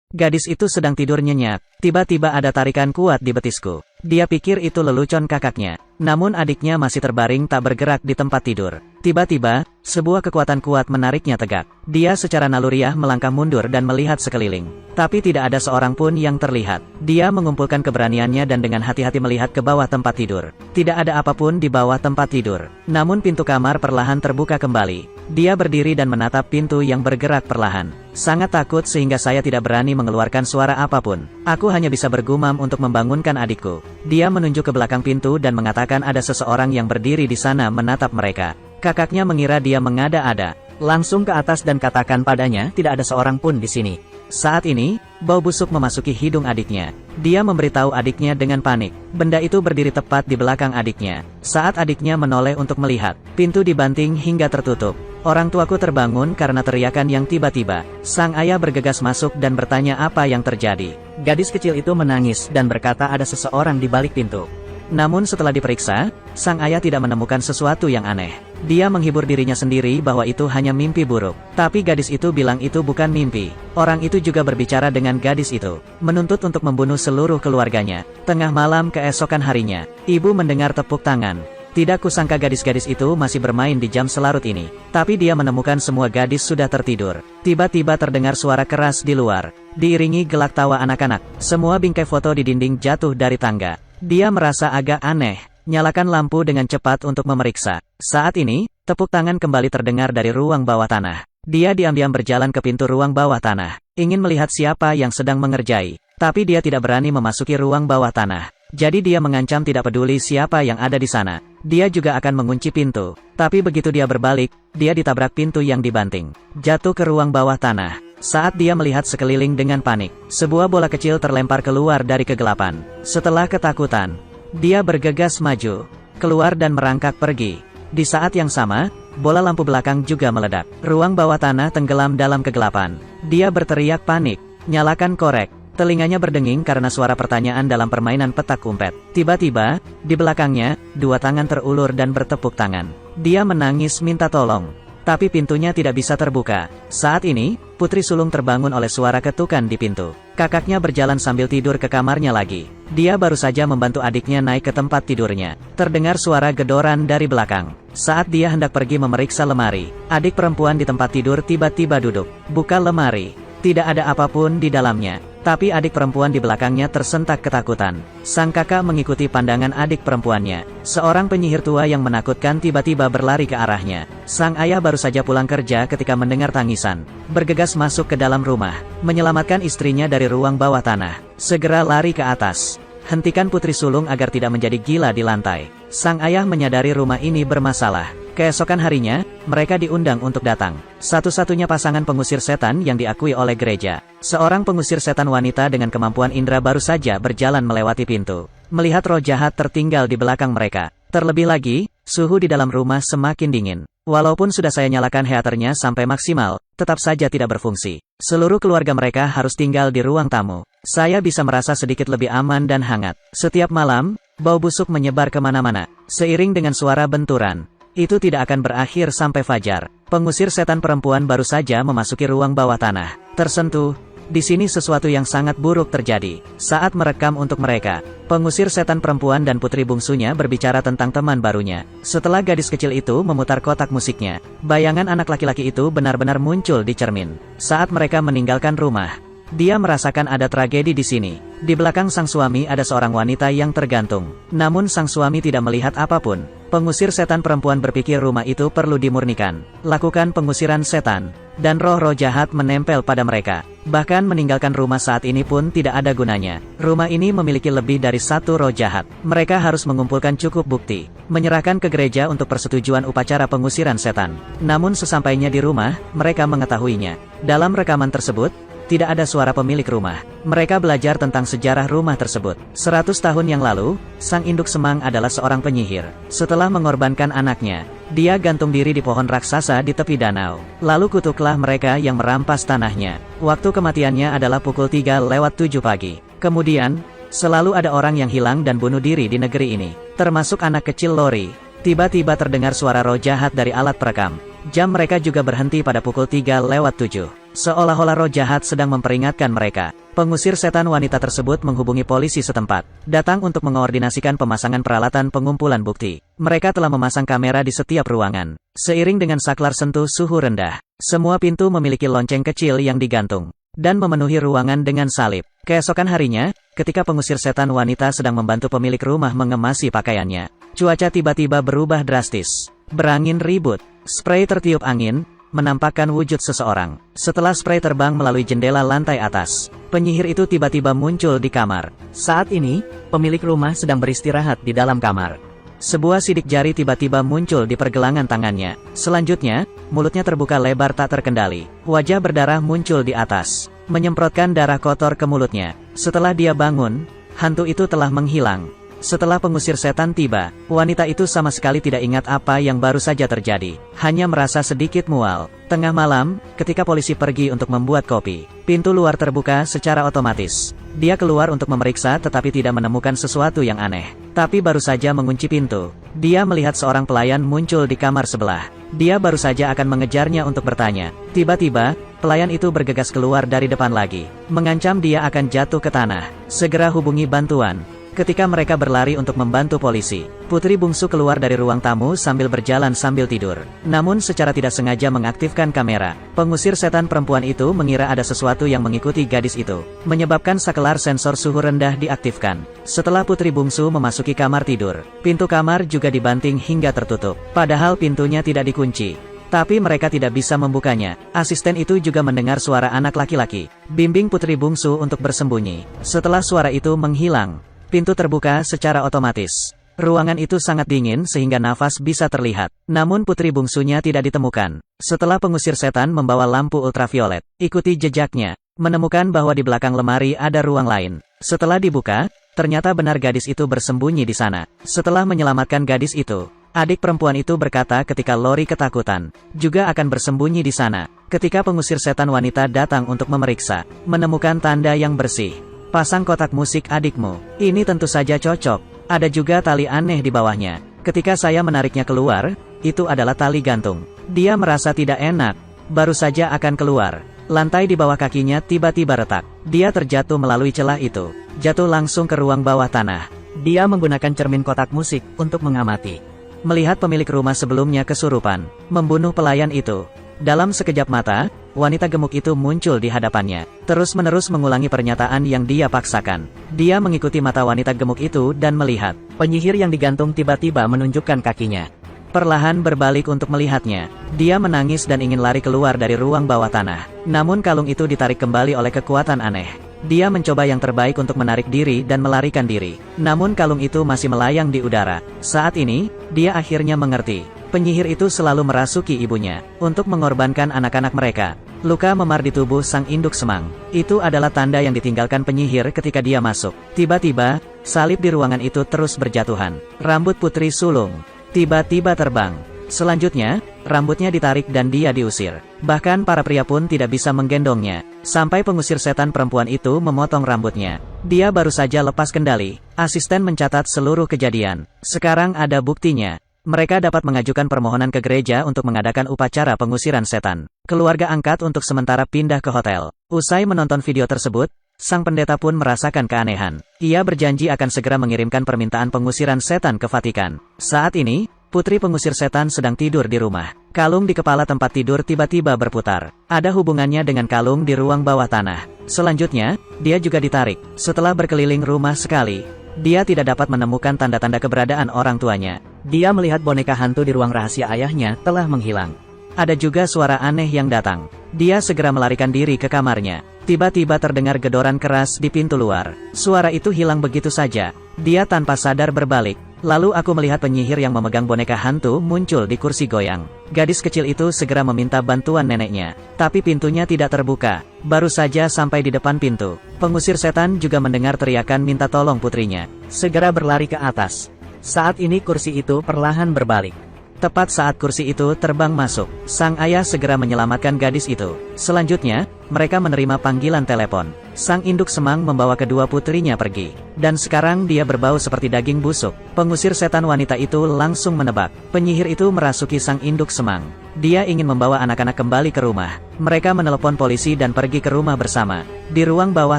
Gadis itu sedang tidur nyenyak. Tiba-tiba ada tarikan kuat di betisku. Dia pikir itu lelucon kakaknya. Namun adiknya masih terbaring tak bergerak di tempat tidur. Tiba-tiba, sebuah kekuatan kuat menariknya tegak. Dia secara naluriah melangkah mundur dan melihat sekeliling. Tapi tidak ada seorang pun yang terlihat. Dia mengumpulkan keberaniannya dan dengan hati-hati melihat ke bawah tempat tidur. Tidak ada apapun di bawah tempat tidur. Namun pintu kamar perlahan terbuka kembali. Dia berdiri dan menatap pintu yang bergerak perlahan. Sangat takut sehingga saya tidak berani mengeluarkan suara apapun. Aku hanya bisa bergumam untuk membangunkan adikku. Dia menunjuk ke belakang pintu dan mengatakan ada seseorang yang berdiri di sana menatap mereka. Kakaknya mengira dia mengada-ada. Langsung ke atas dan katakan padanya, tidak ada seorang pun di sini. Saat ini, bau busuk memasuki hidung adiknya. Dia memberitahu adiknya dengan panik. Benda itu berdiri tepat di belakang adiknya. Saat adiknya menoleh untuk melihat, pintu dibanting hingga tertutup. Orang tuaku terbangun karena teriakan yang tiba-tiba. Sang ayah bergegas masuk dan bertanya apa yang terjadi. Gadis kecil itu menangis dan berkata ada seseorang di balik pintu. Namun setelah diperiksa, sang ayah tidak menemukan sesuatu yang aneh. Dia menghibur dirinya sendiri bahwa itu hanya mimpi buruk. Tapi gadis itu bilang itu bukan mimpi. Orang itu juga berbicara dengan gadis itu, menuntut untuk membunuh seluruh keluarganya. Tengah malam keesokan harinya, ibu mendengar tepuk tangan. Tidak kusangka gadis-gadis itu masih bermain di jam selarut ini. Tapi dia menemukan semua gadis sudah tertidur. Tiba-tiba terdengar suara keras di luar. Diiringi gelak tawa anak-anak. Semua bingkai foto di dinding jatuh dari tangga. Dia merasa agak aneh. Nyalakan lampu dengan cepat untuk memeriksa. Saat ini, tepuk tangan kembali terdengar dari ruang bawah tanah. Dia diam-diam berjalan ke pintu ruang bawah tanah. Ingin melihat siapa yang sedang mengerjai. Tapi dia tidak berani memasuki ruang bawah tanah. Jadi dia mengancam tidak peduli siapa yang ada di sana. Dia juga akan mengunci pintu. Tapi begitu dia berbalik, dia ditabrak pintu yang dibanting. Jatuh ke ruang bawah tanah. Saat dia melihat sekeliling dengan panik, sebuah bola kecil terlempar keluar dari kegelapan. Setelah ketakutan, dia bergegas maju, keluar dan merangkak pergi. Di saat yang sama, bola lampu belakang juga meledak. Ruang bawah tanah tenggelam dalam kegelapan. Dia berteriak panik, nyalakan korek. Telinganya berdenging karena suara pertanyaan dalam permainan petak umpet. Tiba-tiba, di belakangnya, dua tangan terulur dan bertepuk tangan. Dia menangis minta tolong. Tapi pintunya tidak bisa terbuka. Saat ini, putri sulung terbangun oleh suara ketukan di pintu. Kakaknya berjalan sambil tidur ke kamarnya lagi. Dia baru saja membantu adiknya naik ke tempat tidurnya. Terdengar suara gedoran dari belakang. Saat dia hendak pergi memeriksa lemari, adik perempuan di tempat tidur tiba-tiba duduk. Buka lemari. Tidak ada apapun di dalamnya. Tapi adik perempuan di belakangnya tersentak ketakutan. Sang kakak mengikuti pandangan adik perempuannya. Seorang penyihir tua yang menakutkan tiba-tiba berlari ke arahnya. Sang ayah baru saja pulang kerja ketika mendengar tangisan. Bergegas masuk ke dalam rumah, menyelamatkan istrinya dari ruang bawah tanah. Segera lari ke atas. Hentikan putri sulung agar tidak menjadi gila di lantai. Sang ayah menyadari rumah ini bermasalah. Keesokan harinya, mereka diundang untuk datang. Satu-satunya pasangan pengusir setan yang diakui oleh gereja. Seorang pengusir setan wanita dengan kemampuan indera baru saja berjalan melewati pintu. Melihat roh jahat tertinggal di belakang mereka. Terlebih lagi, suhu di dalam rumah semakin dingin. Walaupun sudah saya nyalakan heaternya sampai maksimal, tetap saja tidak berfungsi. Seluruh keluarga mereka harus tinggal di ruang tamu. Saya bisa merasa sedikit lebih aman dan hangat. Setiap malam, bau busuk menyebar kemana-mana. Seiring dengan suara benturan. Itu tidak akan berakhir sampai fajar. Pengusir setan perempuan baru saja memasuki ruang bawah tanah. Tersentuh. Di sini sesuatu yang sangat buruk terjadi. Saat merekam untuk mereka, pengusir setan perempuan dan putri bungsunya berbicara tentang teman barunya. Setelah gadis kecil itu memutar kotak musiknya, bayangan anak laki-laki itu benar-benar muncul di cermin. Saat mereka meninggalkan rumah, dia merasakan ada tragedi di sini. Di belakang sang suami ada seorang wanita yang tergantung. Namun sang suami tidak melihat apapun. Pengusir setan perempuan berpikir rumah itu perlu dimurnikan. Lakukan pengusiran setan. Dan roh-roh jahat menempel pada mereka. Bahkan meninggalkan rumah saat ini pun tidak ada gunanya. Rumah ini memiliki lebih dari satu roh jahat. Mereka harus mengumpulkan cukup bukti. Menyerahkan ke gereja untuk persetujuan upacara pengusiran setan. Namun sesampainya di rumah, mereka mengetahuinya. Dalam rekaman tersebut, tidak ada suara pemilik rumah. Mereka belajar tentang sejarah rumah tersebut. 100 tahun yang lalu, sang induk semang adalah seorang penyihir. Setelah mengorbankan anaknya, dia gantung diri di pohon raksasa di tepi danau. Lalu kutuklah mereka yang merampas tanahnya. Waktu kematiannya adalah pukul 3:07 pagi. Kemudian, selalu ada orang yang hilang dan bunuh diri di negeri ini. Termasuk anak kecil Lori. Tiba-tiba terdengar suara roh jahat dari alat perekam. Jam mereka juga berhenti pada pukul 3:07. Seolah-olah roh jahat sedang memperingatkan mereka. Pengusir setan wanita tersebut menghubungi polisi setempat, datang untuk mengoordinasikan pemasangan peralatan pengumpulan bukti. Mereka telah memasang kamera di setiap ruangan. Seiring dengan saklar sentuh suhu rendah, semua pintu memiliki lonceng kecil yang digantung dan memenuhi ruangan dengan salib. Keesokan harinya, ketika pengusir setan wanita sedang membantu pemilik rumah mengemasi pakaiannya, cuaca tiba-tiba berubah drastis. Berangin ribut, spray tertiup angin, menampakkan wujud seseorang. Setelah spray terbang melalui jendela lantai atas, penyihir itu tiba-tiba muncul di kamar. Saat ini, pemilik rumah sedang beristirahat di dalam kamar. Sebuah sidik jari tiba-tiba muncul di pergelangan tangannya. Selanjutnya, mulutnya terbuka lebar tak terkendali. Wajah berdarah muncul di atas, menyemprotkan darah kotor ke mulutnya. Setelah dia bangun, hantu itu telah menghilang. Setelah pengusir setan tiba, wanita itu sama sekali tidak ingat apa yang baru saja terjadi. Hanya merasa sedikit mual. Tengah malam, ketika polisi pergi untuk membuat kopi, pintu luar terbuka secara otomatis. Dia keluar untuk memeriksa tetapi tidak menemukan sesuatu yang aneh. Tapi baru saja mengunci pintu, dia melihat seorang pelayan muncul di kamar sebelah. Dia baru saja akan mengejarnya untuk bertanya. Tiba-tiba, pelayan itu bergegas keluar dari depan lagi, mengancam dia akan jatuh ke tanah. Segera hubungi bantuan. Ketika mereka berlari untuk membantu polisi, putri bungsu keluar dari ruang tamu sambil berjalan sambil tidur. Namun secara tidak sengaja mengaktifkan kamera. Pengusir setan perempuan itu mengira ada sesuatu yang mengikuti gadis itu, menyebabkan saklar sensor suhu rendah diaktifkan. Setelah putri bungsu memasuki kamar tidur, pintu kamar juga dibanting hingga tertutup. Padahal pintunya tidak dikunci. Tapi mereka tidak bisa membukanya. Asisten itu juga mendengar suara anak laki-laki. Bimbing putri bungsu untuk bersembunyi. Setelah suara itu menghilang, pintu terbuka secara otomatis. Ruangan itu sangat dingin sehingga nafas bisa terlihat. Namun putri bungsunya tidak ditemukan. Setelah pengusir setan membawa lampu ultraviolet, ikuti jejaknya, menemukan bahwa di belakang lemari ada ruang lain. Setelah dibuka, ternyata benar gadis itu bersembunyi di sana. Setelah menyelamatkan gadis itu, adik perempuan itu berkata ketika Lori ketakutan, juga akan bersembunyi di sana. Ketika pengusir setan wanita datang untuk memeriksa, menemukan tanda yang bersih. Pasang kotak musik adikmu. Ini tentu saja cocok. Ada juga tali aneh di bawahnya. Ketika saya menariknya keluar, itu adalah tali gantung. Dia merasa tidak enak. Baru saja akan keluar. Lantai di bawah kakinya tiba-tiba retak. Dia terjatuh melalui celah itu. Jatuh langsung ke ruang bawah tanah. Dia menggunakan cermin kotak musik untuk mengamati. Melihat pemilik rumah sebelumnya kesurupan, membunuh pelayan itu. Dalam sekejap mata, wanita gemuk itu muncul di hadapannya, terus-menerus mengulangi pernyataan yang dia paksakan. Dia mengikuti mata wanita gemuk itu dan melihat, penyihir yang digantung tiba-tiba menunjukkan kakinya. Perlahan berbalik untuk melihatnya. Dia menangis dan ingin lari keluar dari ruang bawah tanah. Namun kalung itu ditarik kembali oleh kekuatan aneh. Dia mencoba yang terbaik untuk menarik diri dan melarikan diri. Namun kalung itu masih melayang di udara. Saat ini, dia akhirnya mengerti. Penyihir itu selalu merasuki ibunya, untuk mengorbankan anak-anak mereka. Luka memar di tubuh sang induk semang. Itu adalah tanda yang ditinggalkan penyihir ketika dia masuk. Tiba-tiba, salib di ruangan itu terus berjatuhan. Rambut putri sulung tiba-tiba terbang. Selanjutnya, rambutnya ditarik dan dia diusir. Bahkan para pria pun tidak bisa menggendongnya. Sampai pengusir setan perempuan itu memotong rambutnya. Dia baru saja lepas kendali. Asisten mencatat seluruh kejadian. Sekarang ada buktinya. Mereka dapat mengajukan permohonan ke gereja untuk mengadakan upacara pengusiran setan. Keluarga angkat untuk sementara pindah ke hotel. Usai menonton video tersebut, sang pendeta pun merasakan keanehan. Ia berjanji akan segera mengirimkan permintaan pengusiran setan ke Vatikan. Saat ini, putri pengusir setan sedang tidur di rumah. Kalung di kepala tempat tidur tiba-tiba berputar. Ada hubungannya dengan kalung di ruang bawah tanah. Selanjutnya, dia juga ditarik. Setelah berkeliling rumah sekali, dia tidak dapat menemukan tanda-tanda keberadaan orang tuanya. Dia melihat boneka hantu di ruang rahasia ayahnya telah menghilang. Ada juga suara aneh yang datang. Dia segera melarikan diri ke kamarnya. Tiba-tiba terdengar gedoran keras di pintu luar. Suara itu hilang begitu saja. Dia tanpa sadar berbalik. Lalu aku melihat penyihir yang memegang boneka hantu muncul di kursi goyang. Gadis kecil itu segera meminta bantuan neneknya. Tapi pintunya tidak terbuka. Baru saja sampai di depan pintu, pengusir setan juga mendengar teriakan minta tolong putrinya. Segera berlari ke atas. Saat ini kursi itu perlahan berbalik. Tepat saat kursi itu terbang masuk, sang ayah segera menyelamatkan gadis itu. Selanjutnya, mereka menerima panggilan telepon. Sang induk semang membawa kedua putrinya pergi. Dan sekarang dia berbau seperti daging busuk. Pengusir setan wanita itu langsung menebak. Penyihir itu merasuki sang induk semang. Dia ingin membawa anak-anak kembali ke rumah. Mereka menelepon polisi dan pergi ke rumah bersama. Di ruang bawah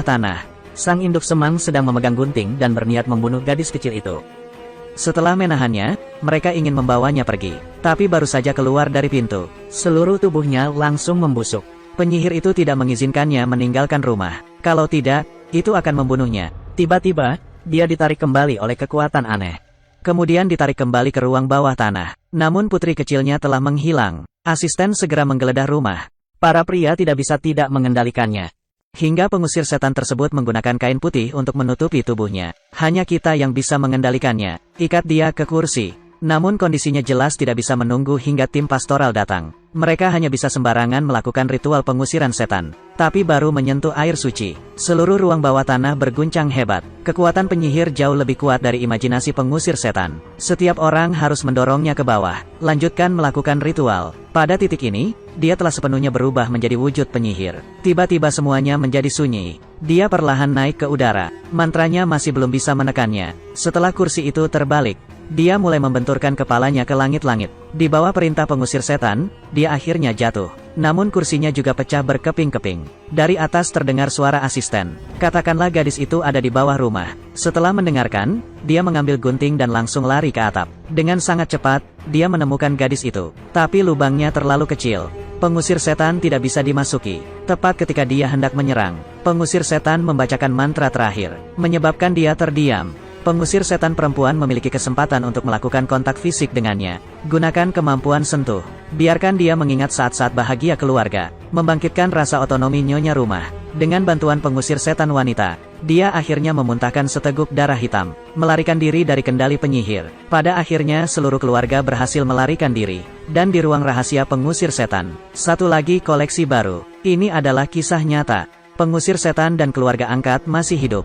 tanah, sang induk semang sedang memegang gunting dan berniat membunuh gadis kecil itu. Setelah menahannya, mereka ingin membawanya pergi. Tapi baru saja keluar dari pintu, seluruh tubuhnya langsung membusuk. Penyihir itu tidak mengizinkannya meninggalkan rumah. Kalau tidak, itu akan membunuhnya. Tiba-tiba, dia ditarik kembali oleh kekuatan aneh. Kemudian ditarik kembali ke ruang bawah tanah. Namun putri kecilnya telah menghilang. Asisten segera menggeledah rumah. Para pria tidak bisa tidak mengendalikannya. Hingga pengusir setan tersebut menggunakan kain putih untuk menutupi tubuhnya. Hanya kita yang bisa mengendalikannya. Ikat dia ke kursi. Namun kondisinya jelas tidak bisa menunggu hingga tim pastoral datang. Mereka hanya bisa sembarangan melakukan ritual pengusiran setan. Tapi baru menyentuh air suci, seluruh ruang bawah tanah berguncang hebat. Kekuatan penyihir jauh lebih kuat dari imajinasi pengusir setan. Setiap orang harus mendorongnya ke bawah. Lanjutkan melakukan ritual. Pada titik ini, dia telah sepenuhnya berubah menjadi wujud penyihir. Tiba-tiba semuanya menjadi sunyi. Dia perlahan naik ke udara. Mantranya masih belum bisa menekannya. Setelah kursi itu terbalik, dia mulai membenturkan kepalanya ke langit-langit. Di bawah perintah pengusir setan, dia akhirnya jatuh. Namun kursinya juga pecah berkeping-keping. Dari atas terdengar suara asisten. Katakanlah gadis itu ada di bawah rumah. Setelah mendengarkan, dia mengambil gunting dan langsung lari ke atap. Dengan sangat cepat, dia menemukan gadis itu. Tapi lubangnya terlalu kecil. Pengusir setan tidak bisa dimasuki. Tepat ketika dia hendak menyerang, pengusir setan membacakan mantra terakhir, menyebabkan dia terdiam. Pengusir setan perempuan memiliki kesempatan untuk melakukan kontak fisik dengannya. Gunakan kemampuan sentuh. Biarkan dia mengingat saat-saat bahagia keluarga. Membangkitkan rasa otonomi nyonya rumah. Dengan bantuan pengusir setan wanita, dia akhirnya memuntahkan seteguk darah hitam. Melarikan diri dari kendali penyihir. Pada akhirnya seluruh keluarga berhasil melarikan diri. Dan di ruang rahasia pengusir setan, satu lagi koleksi baru. Ini adalah kisah nyata. Pengusir setan dan keluarga angkat masih hidup.